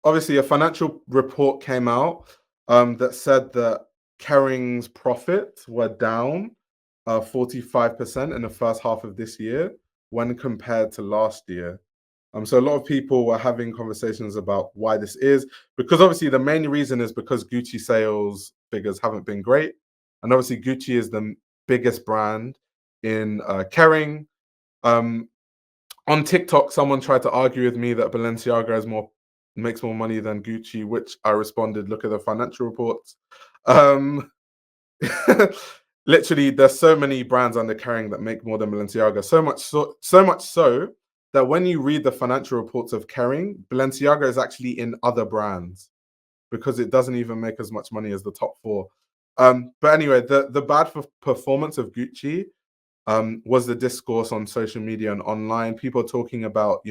obviously a financial report came out that said that Kering's profits were down 45% in the first half of this year when compared to last year. So a lot of people were having conversations about why this is, because obviously the main reason is because Gucci sales figures haven't been great. And obviously Gucci is the biggest brand in Kering. Um, on TikTok, someone tried to argue with me that Balenciaga makes more money than Gucci, which I responded, look at the financial reports. Um, Literally, there's so many brands under Kering that make more than Balenciaga. So much so that when you read the financial reports of Kering, Balenciaga is actually in other brands because it doesn't even make as much money as the top four. But anyway, the bad performance of Gucci was the discourse on social media and online. People talking about,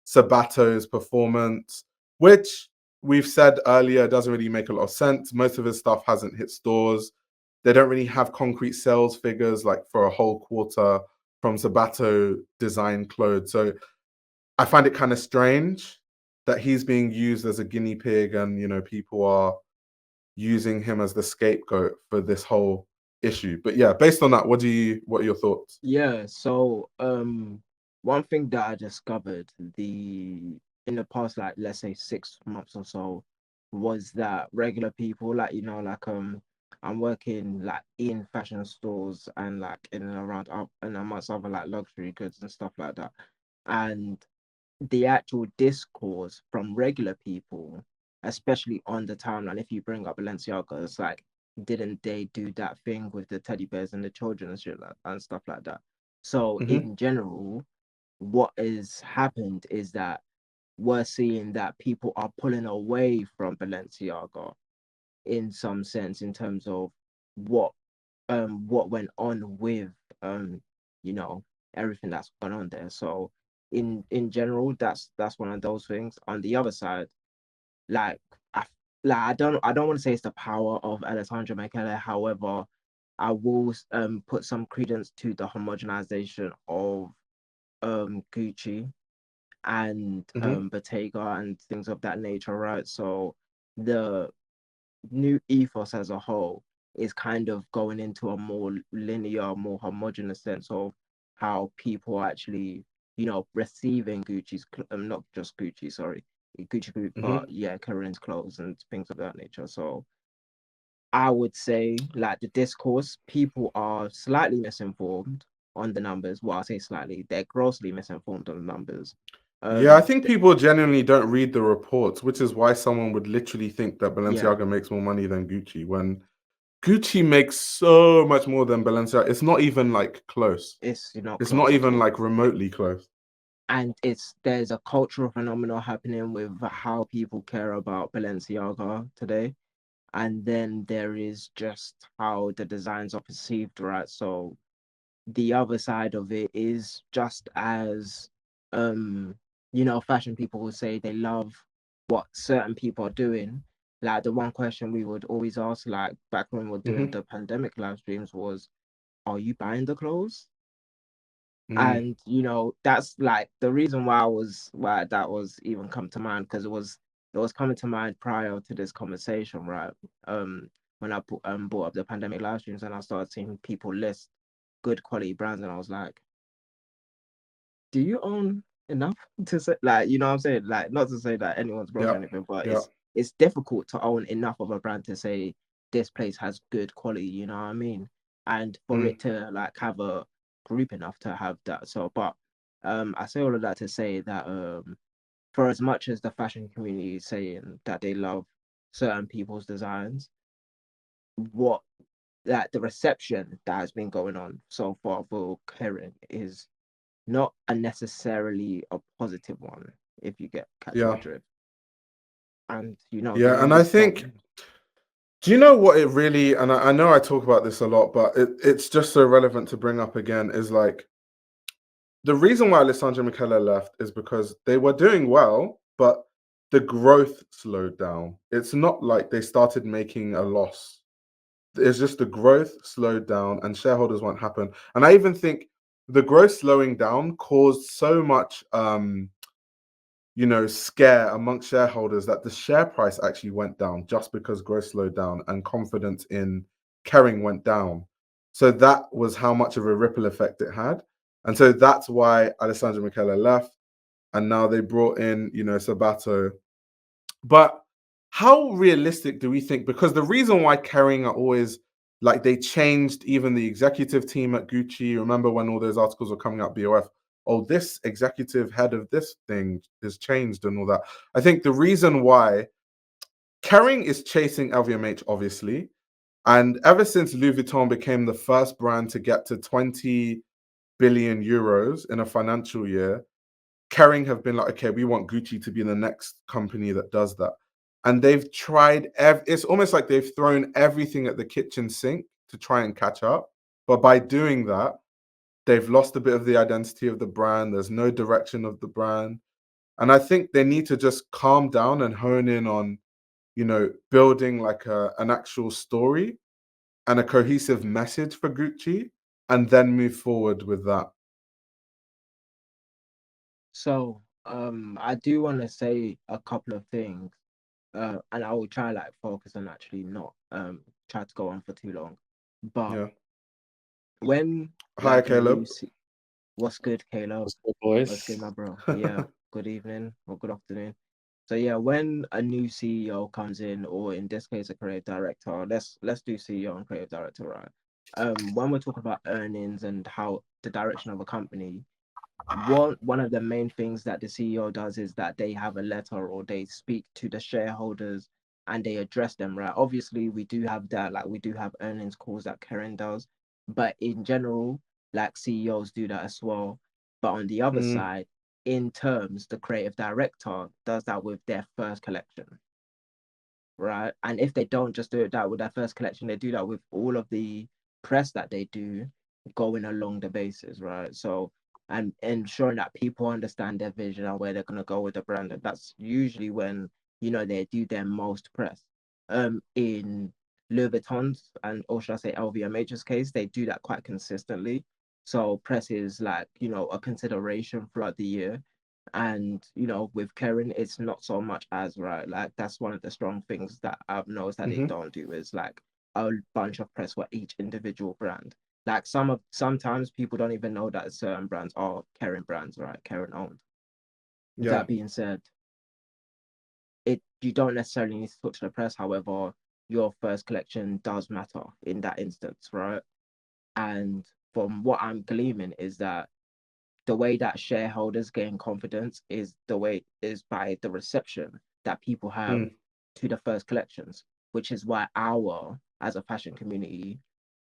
Sabato's performance, which we've said earlier doesn't really make a lot of sense. Most of his stuff hasn't hit stores. They don't really have concrete sales figures like for a whole quarter from Sabato design clothes. So I find it kind of strange that he's being used as a guinea pig and, people are using him as the scapegoat for this whole issue. But yeah, based on that, what are your thoughts? Yeah, so one thing that I discovered in the past, like, let's say 6 months or so, was that regular people, like, like, I'm working like in fashion stores and like in and around up and amongst other like luxury goods and stuff like that. And the actual discourse from regular people, especially on the timeline, if you bring up Balenciaga, it's like, didn't they do that thing with the teddy bears and the children and shit and stuff like that? So Hmm. in general, what has happened is that we're seeing that people are pulling away from Balenciaga in some sense in terms of what what went on with um you know everything that's gone on there. So in general, that's one of those things. On the other side, like I I don't want to say it's the power of Alessandro Michele. However, I will put some credence to the homogenization of Gucci and Hmm. Bottega and things of that nature, right? So the new ethos as a whole is kind of going into a more linear, more homogenous sense of how people are actually, receiving not just Gucci, sorry, Gucci group, but Hmm. yeah, Karen's clothes and things of that nature. So I would say, like, the discourse, people are slightly misinformed on the numbers. Well, I say slightly, they're grossly misinformed on the numbers. Yeah, I Um, think people genuinely don't read the reports, which is why someone would literally think that yeah, Balenciaga makes more money than Gucci when Gucci makes so much more than Balenciaga. It's not even like close. it's not It's not close at even all. like remotely close. And there's a cultural phenomenon happening with how people care about Balenciaga today. And then there is just how the designs are perceived, right? So the other side of it is just as um fashion people will say they love what certain people are doing. Like, the one question we would always ask, like back when we were doing Hmm. the pandemic live streams, was, are you buying the clothes? Mm. And that's like the reason why that was even come to mind, because it was coming to mind prior to this conversation, right? When I brought up the pandemic live streams and I started seeing people list good quality brands, and I was like, do you own enough to say, like, what I'm saying, like, not to say that anyone's broke or Yeah. anything, but Yeah. it's difficult to own enough of a brand to say this place has good quality, you know what I mean? And for Mm. it to like have a group enough to have that. So, but I say all of that to say that for as much as the fashion community is saying that they love certain people's designs, what that the reception that has been going on so far for Karen is not a necessarily a positive one, if you catch my Yeah. drift. And the Yeah. And I numbers think, don't. do you know what it really, and I know I talk about this a lot, but it's just so relevant to bring up again, is like the reason why Alessandro Michele left is because they were doing well, but the growth slowed down. It's not like they started making a loss. It's just the growth slowed down and shareholders won't happen. And I even think the growth slowing down caused so much scare amongst shareholders that the share price actually went down just because growth slowed down and confidence in Kering went down. So that was how much of a ripple effect it had. And so that's why Alessandro Michele left. And now they brought in, Sabato. But how realistic do we think? Because the reason why Kering are always like they changed even the executive team at Gucci. Remember when all those articles were coming out, BOF? Oh, this executive head of this thing is changed and all that. I think the reason why Kering is chasing LVMH, obviously. And ever since Louis Vuitton became the first brand to get to 20 billion euros in a financial year, Kering have been like, okay, we want Gucci to be the next company that does that. And they've tried, it's almost like they've thrown everything at the kitchen sink to try and catch up. But by doing that, they've lost a bit of the identity of the brand. There's no direction of the brand. And I think they need to just calm down and hone in on, building like an actual story and a cohesive message for Gucci and then move forward with that. So, I do want to say a couple of things, and I will try like focus and actually not try to go on for too long. But Yeah. when Hi, like a new Caleb. what's good, Caleb? What's good, What's good, boys? my bro? Yeah, good evening or good afternoon. So yeah, when a new CEO comes in, or in this case a creative director, let's do CEO and creative director, right? When we're talking about earnings and how the direction of a company, one of the main things that the CEO does is that they have a letter or they speak to the shareholders and they address them, right? Obviously, we do have that, like we do have earnings calls that Karen does, but in general, like CEOs do that as well. But on the other Mm, side, in terms, the creative director does that with their first collection, right? And if they don't just do that with their first collection, they do that with all of the press that they do going along the basis, right? So, and ensuring that people understand their vision and where they're going to go with the brand. And that's usually when, they do their most press. In Louis Vuitton's and, or should I say LVMH's case, they do that quite consistently. So press is like, a consideration throughout the year. And with Karen, it's not so much as, right, like that's one of the strong things that I've noticed that they hmm don't do is like a bunch of press for each individual brand. Like sometimes people don't even know that certain brands are Karen brands, right? Karen owned. Yeah. That being said, you don't necessarily need to talk to the press. However, your first collection does matter in that instance, right? And from what I'm gleaming is that the way that shareholders gain confidence is by the reception that people have Mm, to the first collections, which is why as a fashion community,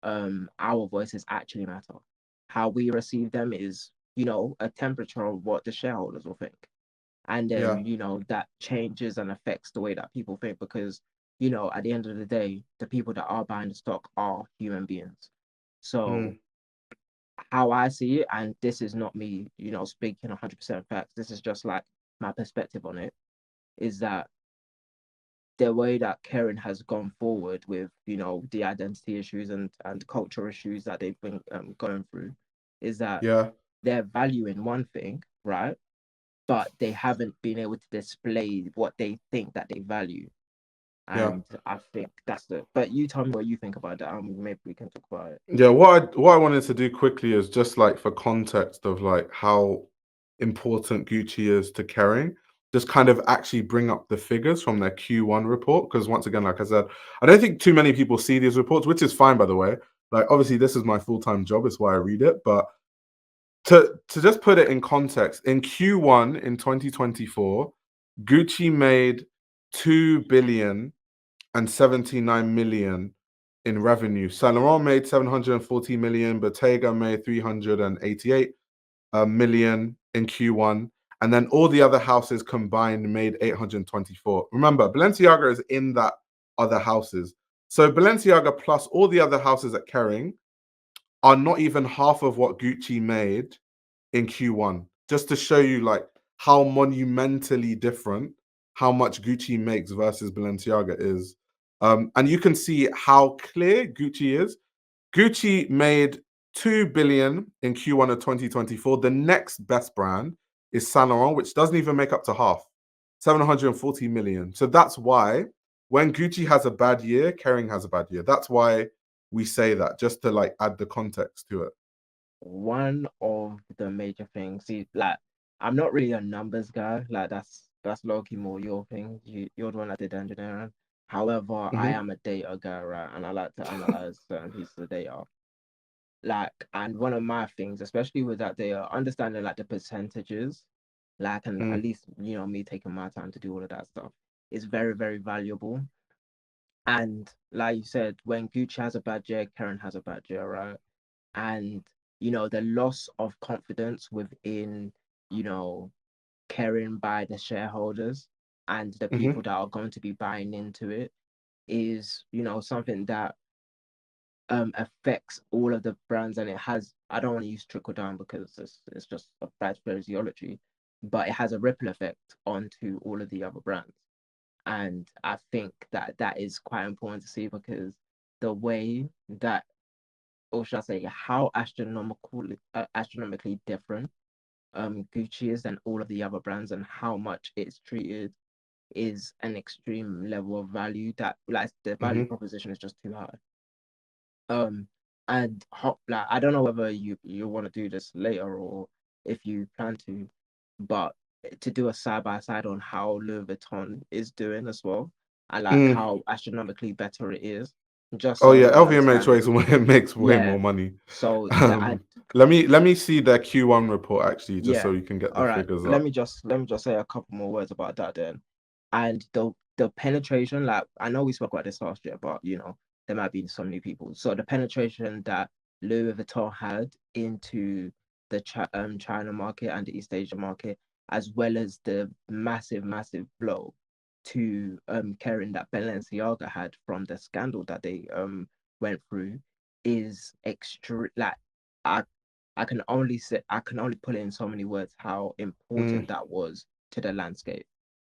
our voices actually matter. How we receive them is, a temperature of what the shareholders will think. And yeah. then, that changes and affects the way that people think because, at the end of the day, the people that are buying the stock are human beings. So Mm, how I see it, and this is not me, speaking 100% facts, this is just like my perspective on it, is that the way that Karen has gone forward with, the identity issues and culture issues that they've been going through, is that yeah. they're valuing one thing, right? But they haven't been able to display what they think that they value. Yeah. And I think that's but you tell me what you think about that. Maybe we can talk about it. Yeah. What I wanted to do quickly is just like for context of like how important Gucci is to Kering, just kind of actually bring up the figures from their Q1 report. Because once again, like I said, I don't think too many people see these reports, which is fine by the way. Like obviously this is my full-time job, it's why I read it. But to just put it in context, in Q1 in 2024, Gucci made 2,079,000,000 in revenue. Saint Laurent made 740 million, Bottega made 388 million in Q1, and then all the other houses combined made 824. Remember, Balenciaga is in that other houses. So Balenciaga plus all the other houses at Kering are not even half of what Gucci made in Q1, just to show you like how monumentally different how much Gucci makes versus Balenciaga is. And you can see how clear Gucci is. Gucci made 2 billion in Q1 of 2024. The next best brand is Saint Laurent, which doesn't even make up to half, 740 million. So that's why when Gucci has a bad year, Kering has a bad year. That's why we say that, just to like add the context to it. One of the major things, see, like, I'm not really a numbers guy. Like, that's low-key more your thing. You're the one that did engineering. However, I Mm-hmm. am a data guy, right? And I like to analyze certain pieces of data. Like, and one of my things, especially with that data, understanding like the percentages, like, and at Mm, least, me taking my time to do all of that stuff is very, very valuable. And like you said, when Gucci has a bad year, Karen has a bad year, right? And the loss of confidence within, you know, Karen by the shareholders and the mm-hmm. people that are going to be buying into it is, something that affects all of the brands, and it has, I don't want to use trickle down because it's just a bad phraseology, but it has a ripple effect onto all of the other brands. And I think that that is quite important to see, because the way that, or should I say, how astronomically different Gucci is than all of the other brands, and how much it's treated is an extreme level of value that, like, the value Mm-hmm. proposition is just too high. Um, and like, I don't know whether you want to do this later or if you plan to, but to do a side by side on how Louis Vuitton is doing as well, and like Mm. how astronomically better it is, just Oh so yeah, we're LVMH understanding. makes way Yeah. more money. So that, Um, let me see their Q1 report actually, just so yeah. you can get the All right. figures Let up. me just say a couple more words about that then. And the penetration, like, I know we spoke about this last year, but there might be some new people. So the penetration that Louis Vuitton had into the China market and the East Asia market, as well as the massive, massive blow to Kering that Balenciaga had from the scandal that they went through, is extreme. Like, I I can only put it in so many words how Mm, important that was to the landscape.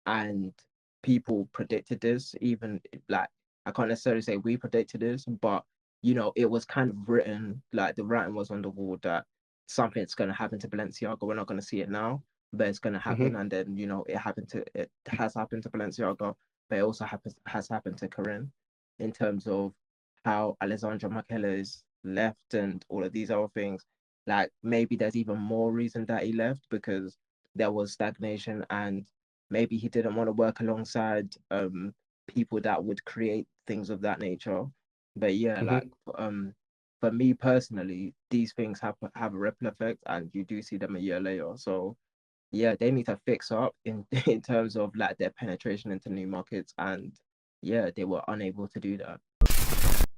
And people predicted this, even, like, I can't necessarily say we predicted this, but it was kind of written, like the writing was on the wall that something's going to happen to Balenciaga. We're not going to see it now, but it's going to happen. mm-hmm, And then it has happened to Balenciaga, but it also has happened to Corinne, in terms of how Alessandro Michele is left and all of these other things. Like, maybe there's even more reason that he left, because there was stagnation, and maybe he didn't want to work alongside people that would create things of that nature. But yeah, like, mm-hmm. for me personally, these things have a ripple effect, and you do see them a year later. So yeah, they need to fix up in in terms of like their penetration into new markets, and yeah, they were unable to do that.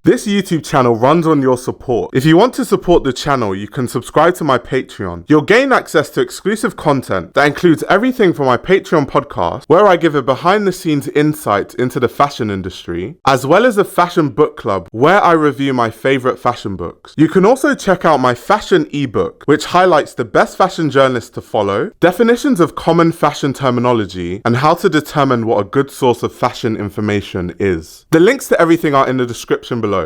This YouTube channel runs on your support. If you want to support the channel, you can subscribe to my Patreon. You'll gain access to exclusive content that includes everything from my Patreon podcast, where I give a behind the scenes insight into the fashion industry, as well as a fashion book club where I review my favorite fashion books. You can also check out my fashion ebook, which highlights the best fashion journalists to follow, definitions of common fashion terminology, and how to determine what a good source of fashion information is. The links to everything are in the description below.